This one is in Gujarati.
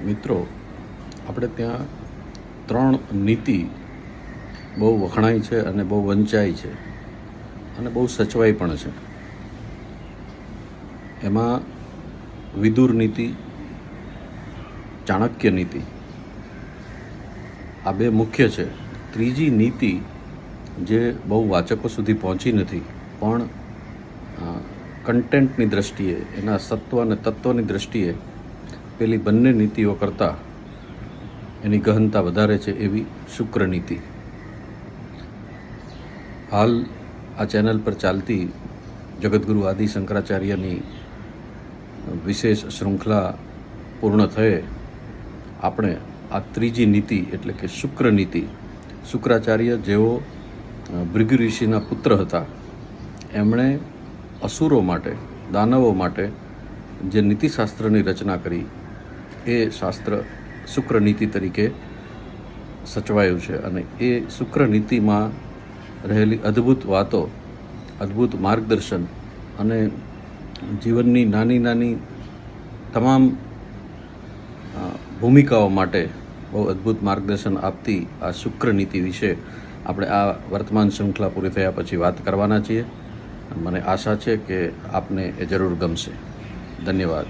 મિત્રો, આપણે ત્યાં 3 નીતિ બહુ વખણાય છે અને બહુ વંચાય છે અને બહુ સચવાય પણ છે. એમાં વિદુર નીતિ, ચાણક્ય નીતિ આ બે મુખ્ય છે. ત્રીજી નીતિ જે બહુ વાચકો સુધી પહોંચી નથી, પણ કન્ટેન્ટની દૃષ્ટિએ, એના સત્વ અને તત્વની દૃષ્ટિએ પેલી બંને નીતિઓ કરતાં એની ગહનતા વધારે છે, એવી શુક્ર નીતિ. હાલ આ ચેનલ પર ચાલતી જગતગુરુ આદિ શંકરાચાર્યની વિશેષ શૃંખલા પૂર્ણ થયે આપણે આ ત્રીજી નીતિ એટલે કે શુક્ર નીતિ, શુક્રાચાર્ય જેઓ ભૃગુ ઋષિના પુત્ર હતા, એમણે અસુરો માટે, દાનવો માટે જે નીતિશાસ્ત્રની રચના કરી એ શાસ્ત્ર શુક્ર નીતિ તરીકે સચવાયું છે. અને એ શુક્ર નીતિમાં રહેલી અદ્ભુત વાતો, અદ્ભુત માર્ગદર્શન અને જીવનની નાની નાની તમામ ભૂમિકાઓ માટે બહુ અદ્ભુત માર્ગદર્શન આપતી આ શુક્ર નીતિ વિશે આપણે આ વર્તમાન શૃંખલા પૂરી થયા પછી વાત કરવાના છીએ. મને આશા છે કે આપને એ જરૂર ગમશે. ધન્યવાદ.